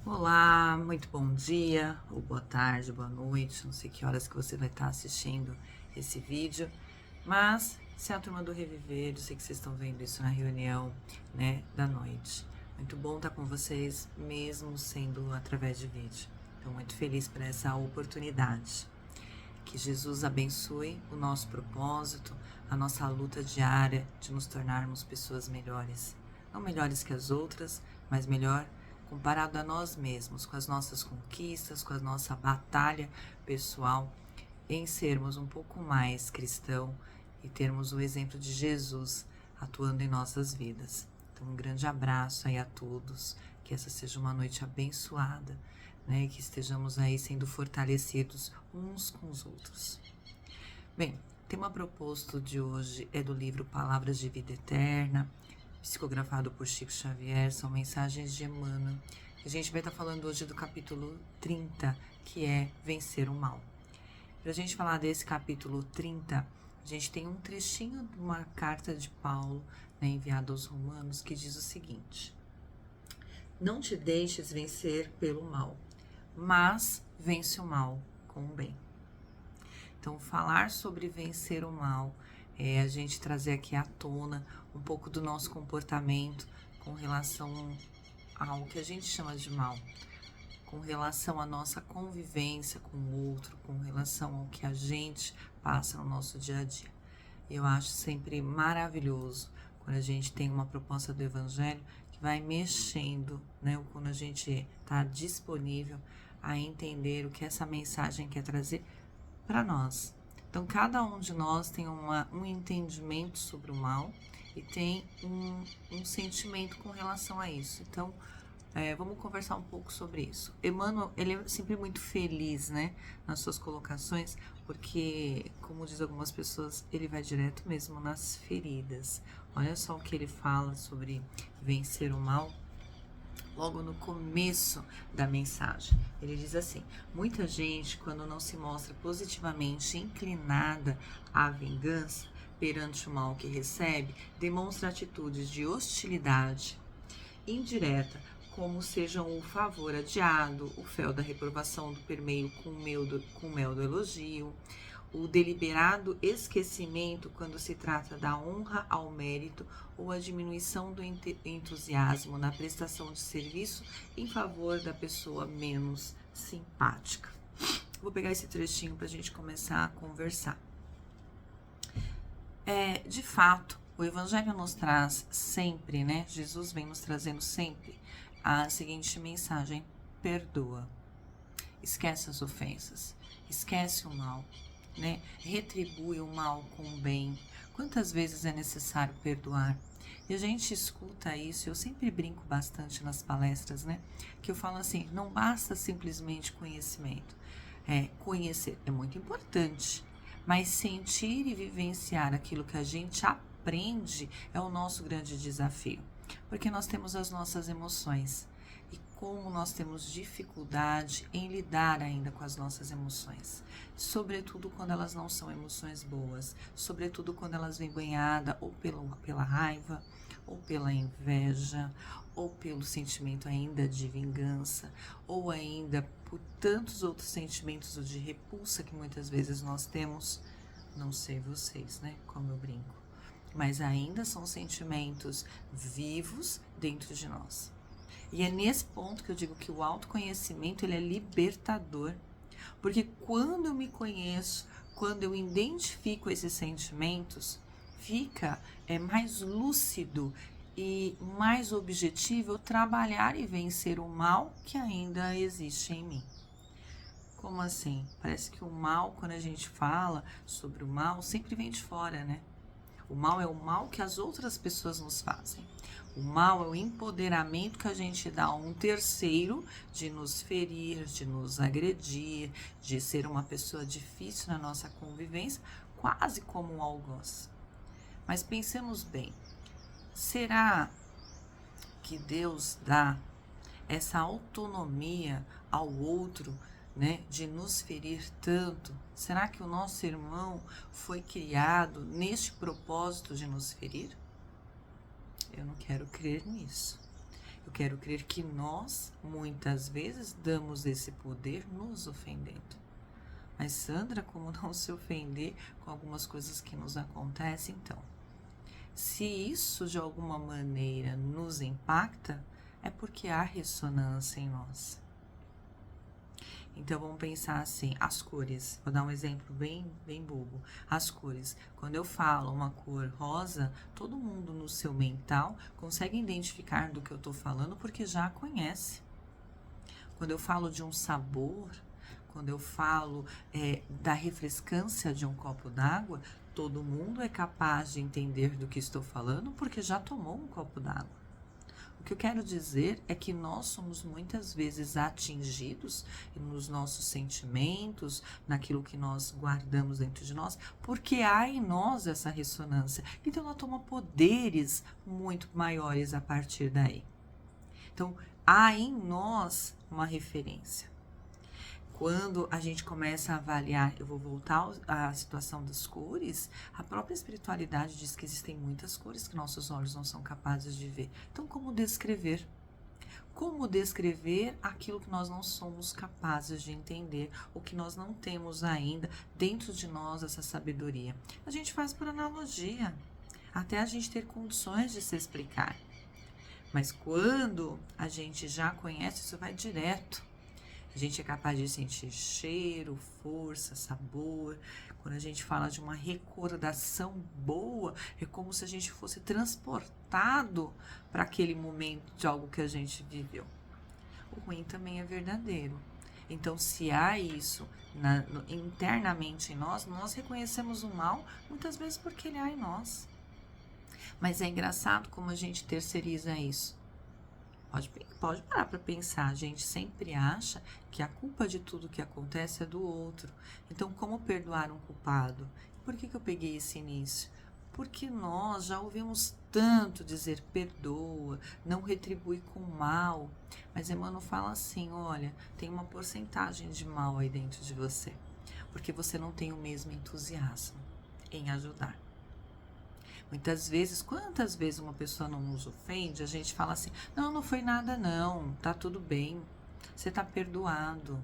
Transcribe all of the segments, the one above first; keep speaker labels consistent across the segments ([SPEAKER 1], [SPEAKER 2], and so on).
[SPEAKER 1] Olá, muito bom dia, ou boa tarde, boa noite, não sei que horas que você vai estar assistindo esse vídeo, mas se é a turma do Reviver, eu sei que vocês estão vendo isso na reunião, né, da noite. Muito bom estar com vocês, mesmo sendo através de vídeo. Estou muito feliz por essa oportunidade. Que Jesus abençoe o nosso propósito, a nossa luta diária de nos tornarmos pessoas melhores. Não melhores que as outras, mas melhor comparado a nós mesmos, com as nossas conquistas, com a nossa batalha pessoal, em sermos um pouco mais cristão e termos o exemplo de Jesus atuando em nossas vidas. Então, um grande abraço aí a todos, que essa seja uma noite abençoada, né? Que estejamos aí sendo fortalecidos uns com os outros. Bem, o tema proposto de hoje é do livro Palavras de Vida Eterna, psicografado por Chico Xavier, são mensagens de Emmanuel. A gente vai estar falando hoje do capítulo 30, que é Vencer o Mal. Para a gente falar desse capítulo 30, a gente tem um trechinho de uma carta de Paulo, né, enviada aos Romanos, que diz o seguinte: não te deixes vencer pelo mal, mas vence o mal com o bem. Então, falar sobre vencer o mal é a gente trazer aqui à tona um pouco do nosso comportamento com relação ao que a gente chama de mal, com relação à nossa convivência com o outro, com relação ao que a gente passa no nosso dia a dia. Eu acho sempre maravilhoso quando a gente tem uma proposta do Evangelho que vai mexendo, né? Quando a gente está disponível a entender o que essa mensagem quer trazer para nós. Então, cada um de nós tem um entendimento sobre o mal e tem um sentimento com relação a isso. Então, vamos conversar um pouco sobre isso. Emmanuel, ele é sempre muito feliz, né, nas suas colocações, porque, como diz algumas pessoas, ele vai direto mesmo nas feridas. Olha só o que ele fala sobre vencer o mal. Logo no começo da mensagem, ele diz assim: muita gente, quando não se mostra positivamente inclinada à vingança perante o mal que recebe, demonstra atitudes de hostilidade indireta, como sejam o favor adiado, o fel da reprovação do permeio com mel do elogio, o deliberado esquecimento quando se trata da honra ao mérito ou a diminuição do entusiasmo na prestação de serviço em favor da pessoa menos simpática. Vou pegar esse trechinho para a gente começar a conversar. De fato, o Evangelho nos traz sempre, né? Jesus vem nos trazendo sempre a seguinte mensagem: perdoa, esquece as ofensas, esquece o mal, né? Retribui o mal com o bem. Quantas vezes é necessário perdoar? E a gente escuta isso, eu sempre brinco bastante nas palestras, né? Que eu falo assim, não basta simplesmente conhecimento. Conhecer é muito importante, mas sentir e vivenciar aquilo que a gente aprende é o nosso grande desafio. Porque nós temos as nossas emoções. E como nós temos dificuldade em lidar ainda com as nossas emoções, sobretudo quando elas não são emoções boas, sobretudo quando elas vêm banhadas ou pela raiva, ou pela inveja, ou pelo sentimento ainda de vingança, ou ainda por tantos outros sentimentos de repulsa que muitas vezes nós temos. Não sei vocês, né? Como eu brinco. Mas ainda são sentimentos vivos dentro de nós. E é nesse ponto que eu digo que o autoconhecimento ele é libertador. Porque quando eu me conheço, quando eu identifico esses sentimentos, fica mais lúcido e mais objetivo eu trabalhar e vencer o mal que ainda existe em mim. Como assim? Parece que o mal, quando a gente fala sobre o mal, sempre vem de fora, né? O mal é o mal que as outras pessoas nos fazem. O mal é o empoderamento que a gente dá a um terceiro de nos ferir, de nos agredir, de ser uma pessoa difícil na nossa convivência, quase como um algoz. Mas pensemos bem, será que Deus dá essa autonomia ao outro, né, de nos ferir tanto? Será que o nosso irmão foi criado neste propósito de nos ferir? Eu não quero crer nisso. Eu quero crer que nós, muitas vezes, damos esse poder nos ofendendo. Mas, Sandra, como não se ofender com algumas coisas que nos acontecem? Então, se isso de alguma maneira nos impacta, é porque há ressonância em nós. Então vamos pensar assim, as cores. Vou dar um exemplo bem bobo. As cores. Quando eu falo uma cor rosa, todo mundo no seu mental consegue identificar do que eu estou falando porque já a conhece. Quando eu falo de um sabor, quando eu falo da refrescância de um copo d'água, todo mundo é capaz de entender do que estou falando porque já tomou um copo d'água. O que eu quero dizer é que nós somos muitas vezes atingidos nos nossos sentimentos, naquilo que nós guardamos dentro de nós, porque há em nós essa ressonância. Então ela toma poderes muito maiores a partir daí. Então há em nós uma referência. Quando a gente começa a avaliar, eu vou voltar à situação das cores, a própria espiritualidade diz que existem muitas cores que nossos olhos não são capazes de ver. Então, como descrever? Como descrever aquilo que nós não somos capazes de entender, ou que nós não temos ainda dentro de nós essa sabedoria? A gente faz por analogia, até a gente ter condições de se explicar. Mas quando a gente já conhece, isso vai direto. A gente é capaz de sentir cheiro, força, sabor. Quando a gente fala de uma recordação boa, é como se a gente fosse transportado para aquele momento de algo que a gente viveu. O ruim também é verdadeiro. Então, se há isso internamente em nós, nós reconhecemos o mal, muitas vezes porque ele há em nós. Mas é engraçado como a gente terceiriza isso. Pode parar para pensar, a gente sempre acha que a culpa de tudo que acontece é do outro. Então, como perdoar um culpado? Por que eu peguei esse início? Porque nós já ouvimos tanto dizer perdoa, não retribui com mal. Mas Emmanuel fala assim, olha, tem uma porcentagem de mal aí dentro de você. Porque você não tem o mesmo entusiasmo em ajudar. Muitas vezes, quantas vezes uma pessoa não nos ofende, a gente fala assim, não foi nada não, tá tudo bem, você tá perdoado.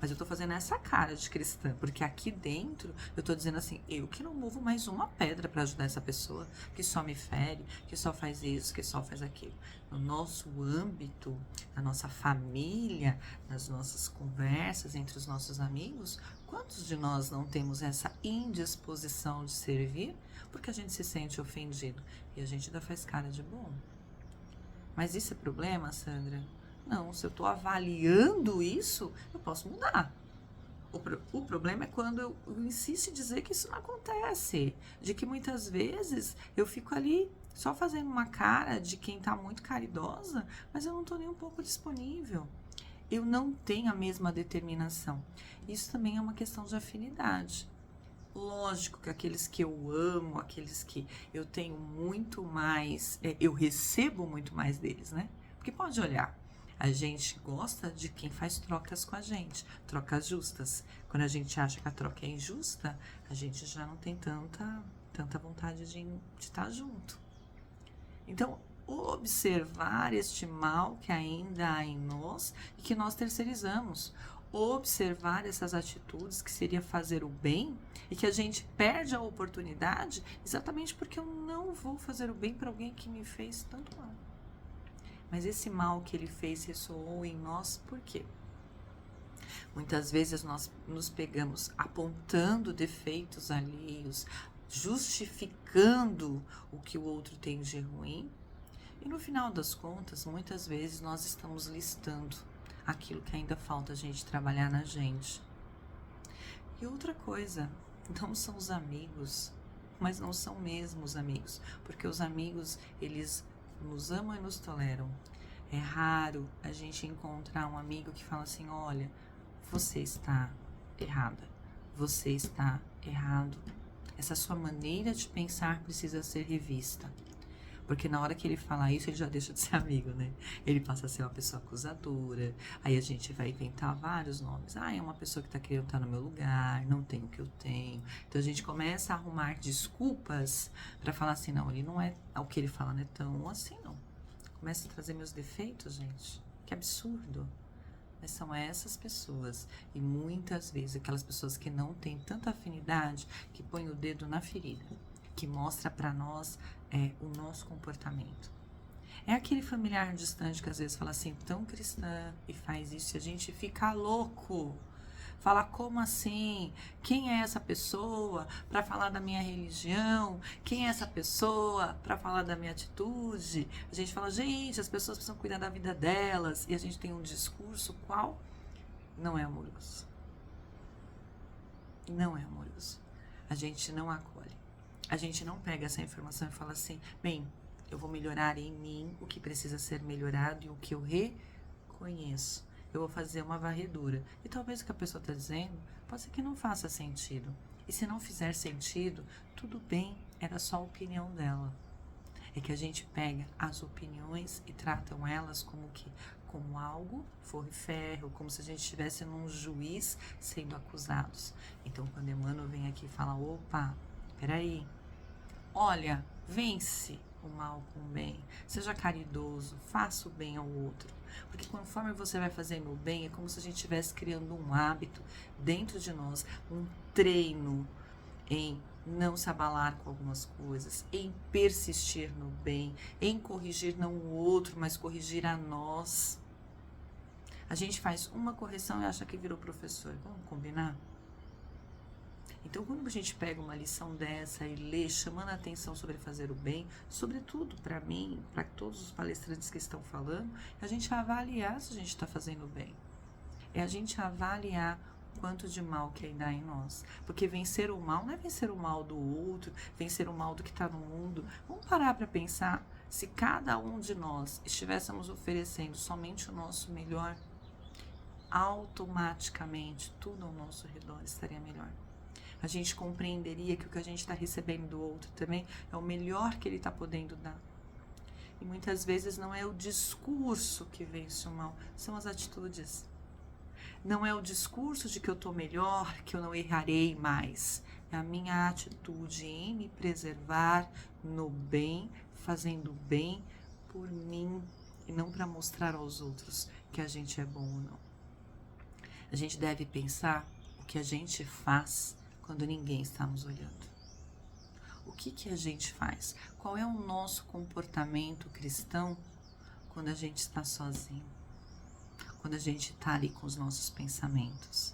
[SPEAKER 1] Mas eu tô fazendo essa cara de cristã, porque aqui dentro eu tô dizendo assim, eu que não movo mais uma pedra para ajudar essa pessoa, que só me fere, que só faz isso, que só faz aquilo. No nosso âmbito, na nossa família, nas nossas conversas entre os nossos amigos, quantos de nós não temos essa indisposição de servir? Porque a gente se sente ofendido e a gente ainda faz cara de bom. Mas isso é problema, Sandra? Não, se eu estou avaliando isso, eu posso mudar. O problema é quando eu insisto em dizer que isso não acontece. De que muitas vezes eu fico ali só fazendo uma cara de quem está muito caridosa, mas eu não estou nem um pouco disponível. Eu não tenho a mesma determinação. Isso também é uma questão de afinidade. Lógico que aqueles que eu amo, aqueles que eu tenho muito mais, eu recebo muito mais deles, né? Porque pode olhar, a gente gosta de quem faz trocas com a gente, trocas justas. Quando a gente acha que a troca é injusta, a gente já não tem tanta vontade de estar junto. Então, observar este mal que ainda há em nós e que nós terceirizamos. Observar essas atitudes que seria fazer o bem e que a gente perde a oportunidade exatamente porque eu não vou fazer o bem para alguém que me fez tanto mal. Mas esse mal que ele fez ressoou em nós por quê? Muitas vezes nós nos pegamos apontando defeitos alheios, justificando o que o outro tem de ruim e no final das contas, muitas vezes nós estamos listando aquilo que ainda falta a gente trabalhar na gente. E outra coisa, não são os amigos, mas não são mesmo os amigos, porque os amigos, eles nos amam e nos toleram. É raro a gente encontrar um amigo que fala assim, olha, você está errada, você está errado. Essa sua maneira de pensar precisa ser revista. Porque na hora que ele falar isso, ele já deixa de ser amigo, né? Ele passa a ser uma pessoa acusadora. Aí a gente vai inventar vários nomes. Ah, é uma pessoa que tá querendo estar no meu lugar, não tem o que eu tenho. Então a gente começa a arrumar desculpas para falar assim, não, ele não é, o que ele fala não é tão assim, não. Começo a trazer meus defeitos, gente. Que absurdo. Mas são essas pessoas, e muitas vezes aquelas pessoas que não têm tanta afinidade, que põem o dedo na ferida, que mostra para nós o nosso comportamento. É aquele familiar distante que às vezes fala assim, tão cristã, e faz isso e a gente fica louco. Fala, como assim? Quem é essa pessoa para falar da minha religião? Quem é essa pessoa para falar da minha atitude? A gente fala, gente, as pessoas precisam cuidar da vida delas. E a gente tem um discurso qual não é amoroso. Não é amoroso. A gente não acolhe. A gente não pega essa informação e fala assim, bem, eu vou melhorar em mim o que precisa ser melhorado e o que eu reconheço. Eu vou fazer uma varredura. E talvez o que a pessoa está dizendo pode ser que não faça sentido. E se não fizer sentido, tudo bem, era só a opinião dela. É que a gente pega as opiniões e tratam elas como algo forro e ferro, como se a gente estivesse num juiz sendo acusados. Então, quando Emmanuel vem aqui e fala, opa, peraí, olha, vence o mal com o bem, seja caridoso, faça o bem ao outro. Porque conforme você vai fazendo o bem, é como se a gente estivesse criando um hábito dentro de nós, um treino em não se abalar com algumas coisas, em persistir no bem, em corrigir não o outro, mas corrigir a nós. A gente faz uma correção e acha que virou professor. Vamos combinar? Então, quando a gente pega uma lição dessa e lê, chamando a atenção sobre fazer o bem, sobretudo para mim, para todos os palestrantes que estão falando, é a gente avaliar se a gente está fazendo bem. É a gente avaliar o quanto de mal que ainda há em nós. Porque vencer o mal não é vencer o mal do outro, vencer o mal do que está no mundo. Vamos parar para pensar, se cada um de nós estivéssemos oferecendo somente o nosso melhor, automaticamente tudo ao nosso redor estaria melhor. A gente compreenderia que o que a gente está recebendo do outro também é o melhor que ele está podendo dar. E muitas vezes não é o discurso que vence o mal, são as atitudes. Não é o discurso de que eu estou melhor, que eu não errarei mais. É a minha atitude em me preservar no bem, fazendo bem por mim e não para mostrar aos outros que a gente é bom ou não. A gente deve pensar o que a gente faz quando ninguém está nos olhando. O que a gente faz? Qual é o nosso comportamento cristão quando a gente está sozinho? Quando a gente está ali com os nossos pensamentos?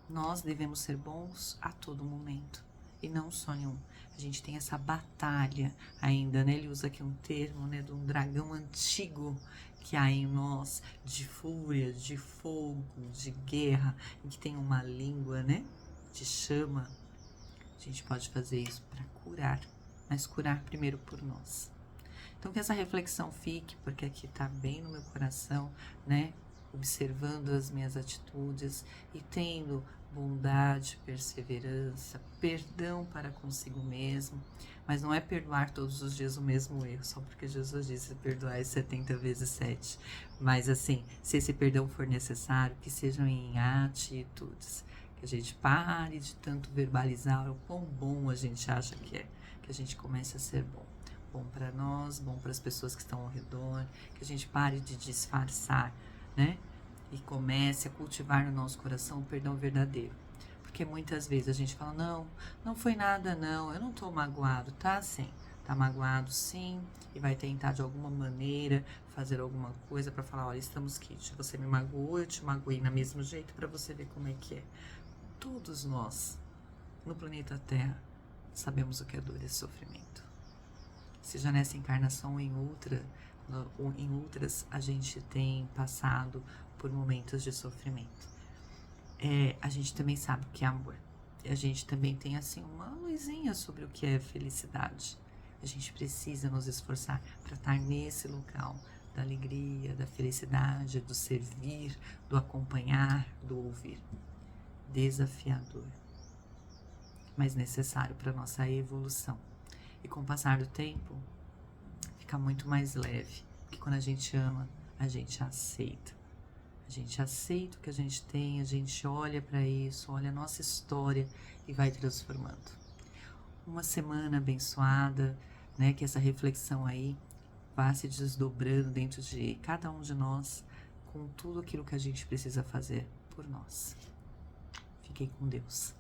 [SPEAKER 1] Nós devemos ser bons a todo momento e não só em um. A gente tem essa batalha ainda, né? Ele usa aqui um termo, né, de um dragão antigo que há em nós, de fúria, de fogo, de guerra, e que tem uma língua, né, de chama. A gente pode fazer isso para curar, mas curar primeiro por nós. Então que essa reflexão fique, porque aqui está bem no meu coração, né, observando as minhas atitudes e tendo bondade, perseverança, perdão para consigo mesmo, mas não é perdoar todos os dias o mesmo erro, só porque Jesus disse perdoar 70 vezes 7, mas assim, se esse perdão for necessário, que sejam em atitudes, que a gente pare de tanto verbalizar o quão bom a gente acha que é, que a gente comece a ser bom. Bom para nós, bom para as pessoas que estão ao redor, que a gente pare de disfarçar, né? E comece a cultivar no nosso coração o perdão verdadeiro. Porque muitas vezes a gente fala, não foi nada não, eu não tô magoado, tá sim. Tá magoado sim, e vai tentar de alguma maneira fazer alguma coisa para falar, olha, estamos quites, você me magoou, eu te magoei no mesmo jeito para você ver como é que é. Todos nós, no planeta Terra, sabemos o que é dor e sofrimento. Seja nessa encarnação ou em outras, a gente tem passado por momentos de sofrimento. A gente também sabe o que é amor. A gente também tem assim uma luzinha sobre o que é felicidade. A gente precisa nos esforçar para estar nesse local da alegria, da felicidade, do servir, do acompanhar, do ouvir. Desafiador, mas necessário para a nossa evolução. E com o passar do tempo, fica muito mais leve, porque quando a gente ama, a gente aceita. A gente aceita o que a gente tem, a gente olha para isso, olha a nossa história e vai transformando. Uma semana abençoada, né? Que essa reflexão aí vá se desdobrando dentro de cada um de nós com tudo aquilo que a gente precisa fazer por nós. Fiquem com Deus.